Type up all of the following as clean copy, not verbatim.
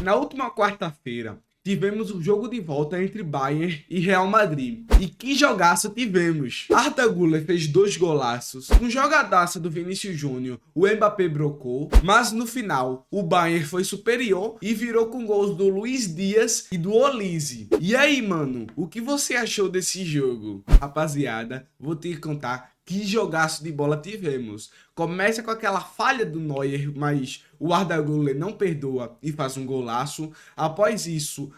Na última quarta-feira, tivemos o jogo de volta entre Bayern e Real Madrid. E que jogaço tivemos! Arda Güler fez 2 golaços, um jogadaço do Vinícius Júnior, o Mbappé brocou, mas no final o Bayern foi superior e virou com gols do Luiz Dias e do Olise. E aí, mano, o que você achou desse jogo? Rapaziada, vou te contar que jogaço de bola tivemos. Começa com aquela falha do Neuer, mas o Arda Güler não perdoa e faz um golaço. Após isso,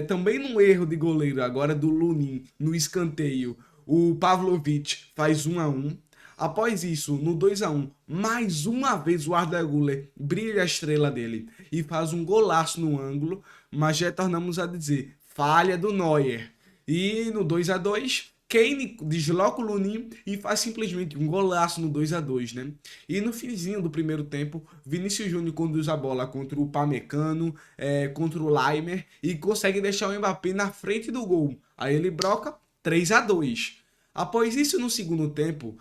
também num erro de goleiro, agora do Lunin, no escanteio, o Pavlovic faz 1-1. Após isso, no 2-1, mais uma vez o Arda Güler brilha a estrela dele e faz um golaço no ângulo, mas já tornamos a dizer, falha do Neuer. E no 2-2... Kane desloca o Lunin e faz simplesmente um golaço no 2-2, né? E no finzinho do primeiro tempo, Vinícius Júnior conduz a bola contra o Pamecano, contra o Laimer e consegue deixar o Mbappé na frente do gol. Aí ele broca 3-2. Após isso, no segundo tempo,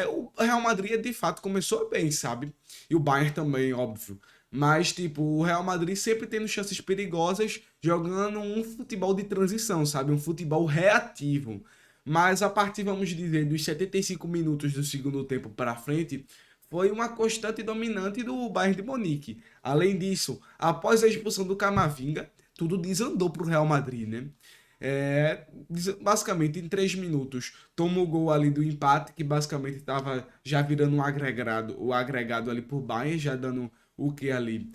o Real Madrid de fato começou bem, sabe? E o Bayern também, óbvio. Mas, tipo, o Real Madrid sempre tendo chances perigosas, jogando um futebol de transição, sabe? Um futebol reativo. Mas a partir, vamos dizer, dos 75 minutos do segundo tempo para frente, foi uma constante dominante do Bayern de Munique. Além disso, após a expulsão do Camavinga, tudo desandou para o Real Madrid, né? Basicamente, em 3 minutos, toma o gol ali do empate, que basicamente estava já virando o agregado ali por Bayern, já dando o que ali?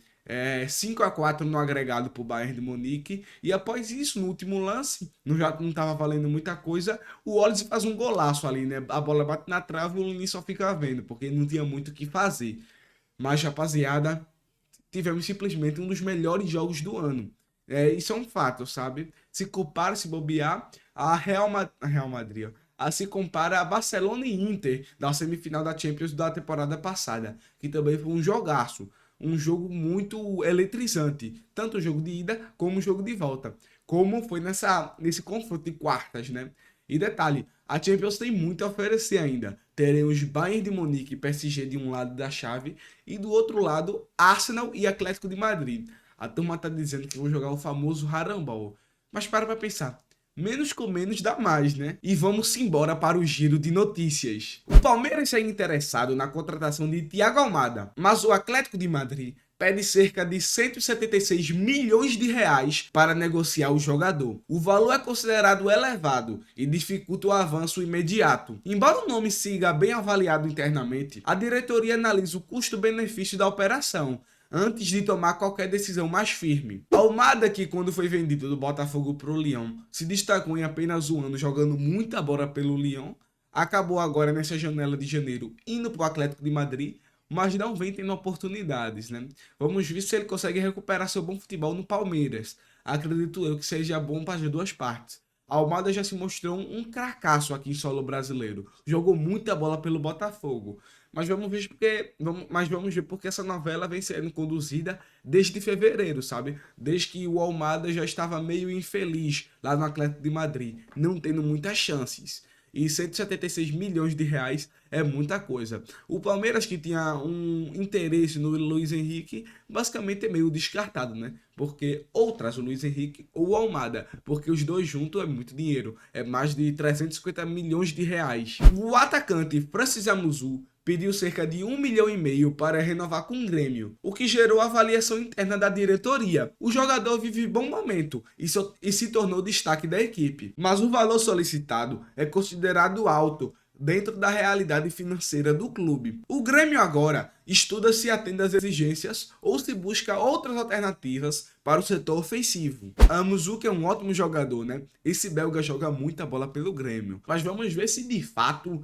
5-4 no agregado para o Bayern de Munique. E após isso, no último lance, já não estava valendo muita coisa, o Olise faz um golaço ali, né? A bola bate na trave e o Lunin só fica vendo, porque não tinha muito o que fazer. Mas, rapaziada, tivemos simplesmente um dos melhores jogos do ano. Isso é um fato, sabe? Se compara, se bobear, a Real Madrid, ó, se compara a Barcelona e Inter da semifinal da Champions da temporada passada, que também foi um jogaço. Um jogo muito eletrizante, tanto o jogo de ida como o jogo de volta, como foi nesse confronto de quartas, né? E detalhe, a Champions tem muito a oferecer ainda. Teremos Bayern de Munique e PSG de um lado da chave e do outro lado Arsenal e Atlético de Madrid. A turma tá dizendo que vou jogar o famoso Harambol. Mas para pensar, menos com menos dá mais, né? E vamos embora para o giro de notícias. O Palmeiras segue interessado na contratação de Thiago Almada, mas o Atlético de Madrid pede cerca de 176 milhões de reais para negociar o jogador. O valor é considerado elevado e dificulta o avanço imediato. Embora o nome siga bem avaliado internamente, a diretoria analisa o custo-benefício da operação antes de tomar qualquer decisão mais firme. Almada, que quando foi vendido do Botafogo para o Lyon, se destacou em apenas um ano jogando muita bola pelo Lyon, acabou agora nessa janela de janeiro indo para o Atlético de Madrid, mas não vem tendo oportunidades, né? Vamos ver se ele consegue recuperar seu bom futebol no Palmeiras. Acredito eu que seja bom para as duas partes. Almada já se mostrou um cracaço aqui em solo brasileiro. Jogou muita bola pelo Botafogo. Mas vamos ver porque essa novela vem sendo conduzida desde fevereiro, sabe? Desde que o Almada já estava meio infeliz lá no Atlético de Madrid, não tendo muitas chances. E 176 milhões de reais é muita coisa. O Palmeiras, que tinha um interesse no Luiz Henrique, basicamente é meio descartado, né? Porque ou traz o Luiz Henrique ou o Almada, porque os dois juntos é muito dinheiro, é mais de 350 milhões de reais. O atacante Francis Amuzu pediu cerca de 1,5 milhão para renovar com o Grêmio, o que gerou avaliação interna da diretoria. O jogador vive bom momento e se tornou destaque da equipe, mas o valor solicitado é considerado alto dentro da realidade financeira do clube. O Grêmio agora estuda se atende às exigências ou se busca outras alternativas para o setor ofensivo. Amuzu, que é um ótimo jogador, né? Esse belga joga muita bola pelo Grêmio. Mas vamos ver se de fato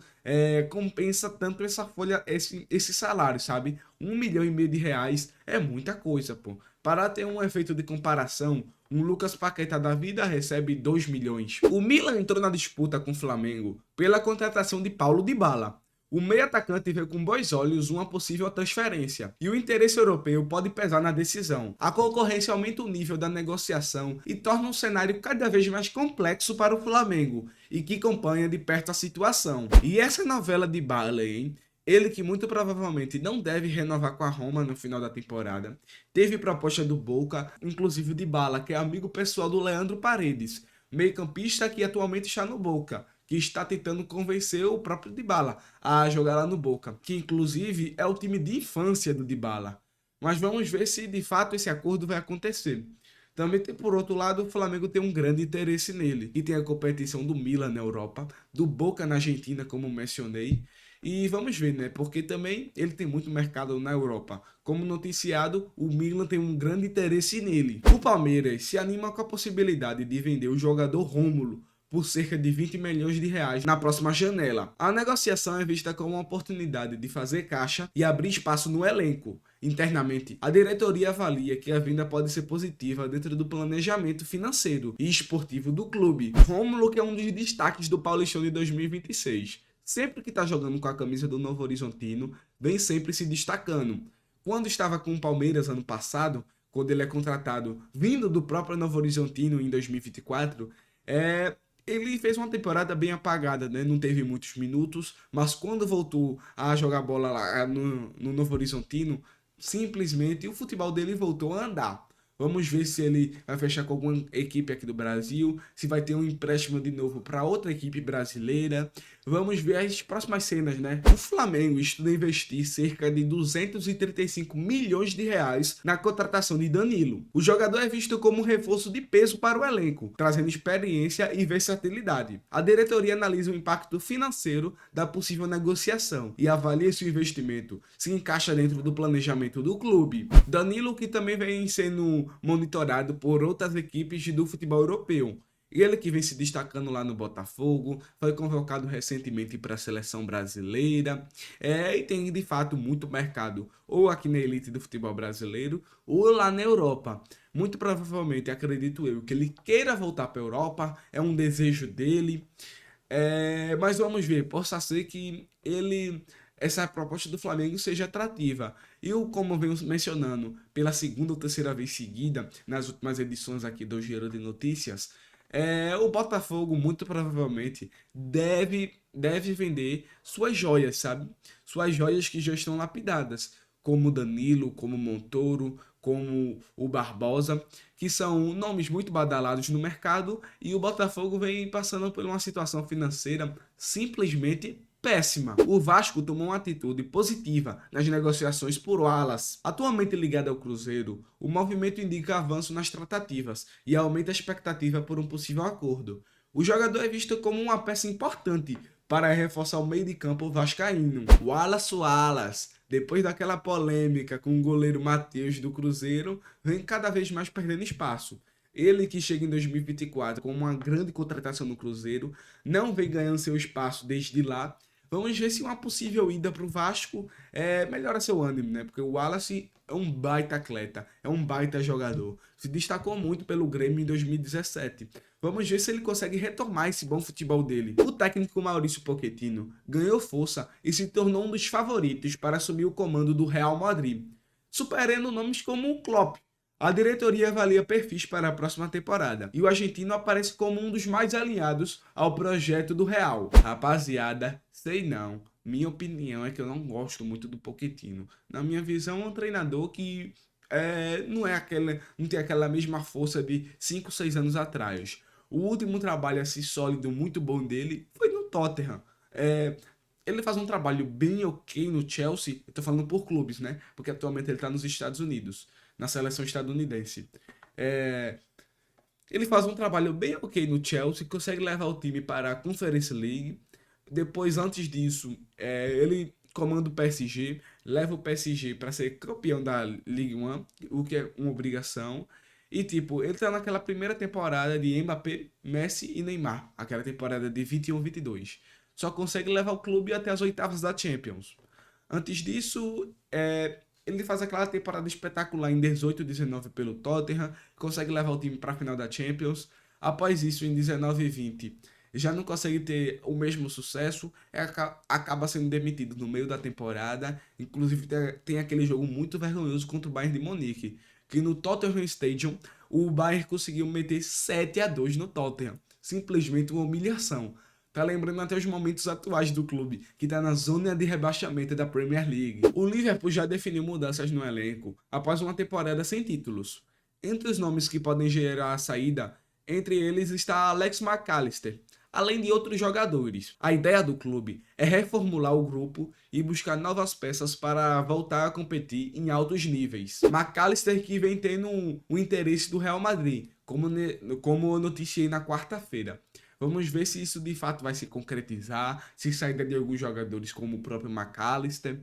compensa tanto essa folha, esse salário, sabe? 1,5 milhão de reais é muita coisa, pô. Para ter um efeito de comparação, um Lucas Paquetá da vida recebe 2 milhões. O Milan entrou na disputa com o Flamengo pela contratação de Paulo Dybala. O meio atacante vê com bons olhos uma possível transferência, e o interesse europeu pode pesar na decisão. A concorrência aumenta o nível da negociação e torna um cenário cada vez mais complexo para o Flamengo, e que acompanha de perto a situação. E essa novela de Dybala, hein? Ele que muito provavelmente não deve renovar com a Roma no final da temporada. Teve proposta do Boca, inclusive o Dybala, que é amigo pessoal do Leandro Paredes, meio-campista que atualmente está no Boca, que está tentando convencer o próprio Dybala a jogar lá no Boca, que inclusive é o time de infância do Dybala. Mas vamos ver se de fato esse acordo vai acontecer. Também tem, por outro lado, o Flamengo tem um grande interesse nele, e tem a competição do Milan na Europa, do Boca na Argentina, como mencionei, e vamos ver, né? Porque também ele tem muito mercado na Europa. Como noticiado, o Milan tem um grande interesse nele. O Palmeiras se anima com a possibilidade de vender o jogador Rômulo por cerca de 20 milhões de reais na próxima janela. A negociação é vista como uma oportunidade de fazer caixa e abrir espaço no elenco. Internamente, a diretoria avalia que a venda pode ser positiva dentro do planejamento financeiro e esportivo do clube. Rômulo, que é um dos destaques do Paulistão de 2026. Sempre que está jogando com a camisa do Novo Horizontino, vem sempre se destacando. Quando estava com o Palmeiras ano passado, quando ele é contratado vindo do próprio Novo Horizontino em 2024, ele fez uma temporada bem apagada, né? Não teve muitos minutos, mas quando voltou a jogar bola lá no Novo Horizontino, simplesmente o futebol dele voltou a andar. Vamos ver se ele vai fechar com alguma equipe aqui do Brasil, se vai ter um empréstimo de novo para outra equipe brasileira. Vamos ver as próximas cenas, né? O Flamengo estuda investir cerca de 235 milhões de reais na contratação de Danilo. O jogador é visto como um reforço de peso para o elenco, trazendo experiência e versatilidade. A diretoria analisa o impacto financeiro da possível negociação e avalia se o investimento se encaixa dentro do planejamento do clube. Danilo, que também vem sendo monitorado por outras equipes do futebol europeu. Ele que vem se destacando lá no Botafogo, foi convocado recentemente para a seleção brasileira, e tem de fato muito mercado, ou aqui na elite do futebol brasileiro, ou lá na Europa. Muito provavelmente, acredito eu, que ele queira voltar para a Europa, é um desejo dele, mas vamos ver, possa ser que essa proposta do Flamengo seja atrativa. Eu, como venho mencionando pela segunda ou terceira vez seguida, nas últimas edições aqui do Giro de Notícias, o Botafogo muito provavelmente deve vender suas joias, sabe? Suas joias que já estão lapidadas, como Danilo, como Montoro, como o Barbosa, que são nomes muito badalados no mercado, e o Botafogo vem passando por uma situação financeira simplesmente péssima. O Vasco tomou uma atitude positiva nas negociações por Wallace. Atualmente ligado ao Cruzeiro, o movimento indica avanço nas tratativas e aumenta a expectativa por um possível acordo. O jogador é visto como uma peça importante para reforçar o meio de campo vascaíno. Wallace, depois daquela polêmica com o goleiro Matheus do Cruzeiro, vem cada vez mais perdendo espaço. Ele que chega em 2024 com uma grande contratação no Cruzeiro, não vem ganhando seu espaço desde lá. Vamos ver se uma possível ida para o Vasco melhora seu ânimo, né? Porque o Wallace é um baita atleta, é um baita jogador. Se destacou muito pelo Grêmio em 2017. Vamos ver se ele consegue retomar esse bom futebol dele. O técnico Maurício Pochettino ganhou força e se tornou um dos favoritos para assumir o comando do Real Madrid, superando nomes como o Klopp. A diretoria avalia perfis para a próxima temporada e o argentino aparece como um dos mais alinhados ao projeto do Real. Rapaziada, sei não. Minha opinião é que eu não gosto muito do Pochettino. Na minha visão, é um treinador que não tem aquela mesma força de 5, 6 anos atrás. O último trabalho assim sólido, muito bom dele, foi no Tottenham. Ele faz um trabalho bem ok no Chelsea, eu tô falando por clubes, né? Porque atualmente ele tá nos Estados Unidos, na seleção estadunidense. Ele faz um trabalho bem ok no Chelsea, consegue levar o time para a Conference League. Depois, antes disso, ele comanda o PSG, leva o PSG para ser campeão da Ligue 1, o que é uma obrigação. E tipo, ele tá naquela primeira temporada de Mbappé, Messi e Neymar, aquela temporada de 21-22. Só consegue levar o clube até as oitavas da Champions. Antes disso, ele faz aquela temporada espetacular em 18-19 pelo Tottenham, consegue levar o time para a final da Champions. Após isso, em 19-20, já não consegue ter o mesmo sucesso, acaba sendo demitido no meio da temporada. Inclusive, tem aquele jogo muito vergonhoso contra o Bayern de Munique, que no Tottenham Stadium, o Bayern conseguiu meter 7-2 no Tottenham. Simplesmente uma humilhação. tá lembrando até os momentos atuais do clube, que tá na zona de rebaixamento da Premier League. O Liverpool já definiu mudanças no elenco após uma temporada sem títulos. Entre os nomes que podem gerar a saída, entre eles está Alex McAllister, além de outros jogadores. A ideia do clube é reformular o grupo e buscar novas peças para voltar a competir em altos níveis. McAllister que vem tendo o interesse do Real Madrid, como eu noticiei na quarta-feira. Vamos ver se isso de fato vai se concretizar, se saída de alguns jogadores como o próprio McAllister.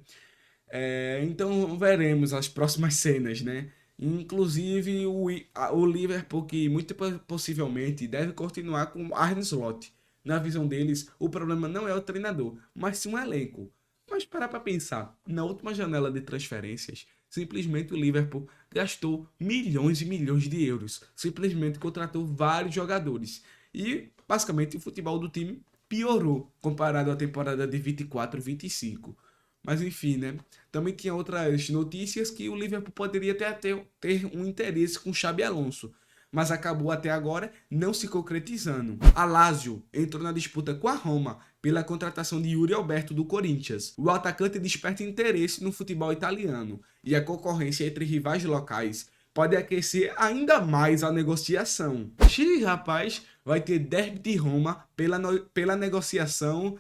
Então veremos as próximas cenas, né? Inclusive o Liverpool, que muito possivelmente deve continuar com o Arne Slot. Na visão deles, o problema não é o treinador, mas sim o elenco. Mas parar para pensar, na última janela de transferências, simplesmente o Liverpool gastou milhões e milhões de euros. Simplesmente contratou vários jogadores. E, basicamente, o futebol do time piorou comparado à temporada de 24-25. Mas enfim, né? Também tinha outras notícias que o Liverpool poderia ter um interesse com o Xabi Alonso, mas acabou até agora não se concretizando. A Lazio entrou na disputa com a Roma pela contratação de Yuri Alberto do Corinthians. O atacante desperta interesse no futebol italiano e a concorrência entre rivais locais pode aquecer ainda mais a negociação. Xiii, rapaz, vai ter derby de Roma pela negociação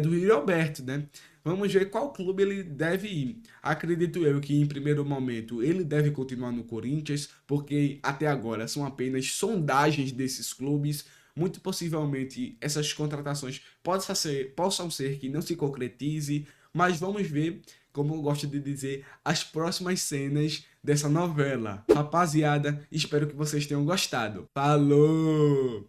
do Yuri Alberto, né? Vamos ver qual clube ele deve ir. Acredito eu que em primeiro momento ele deve continuar no Corinthians, porque até agora são apenas sondagens desses clubes. Muito possivelmente essas contratações possam ser que não se concretize, mas vamos ver, como eu gosto de dizer, as próximas cenas dessa novela. Rapaziada, espero que vocês tenham gostado. Falou!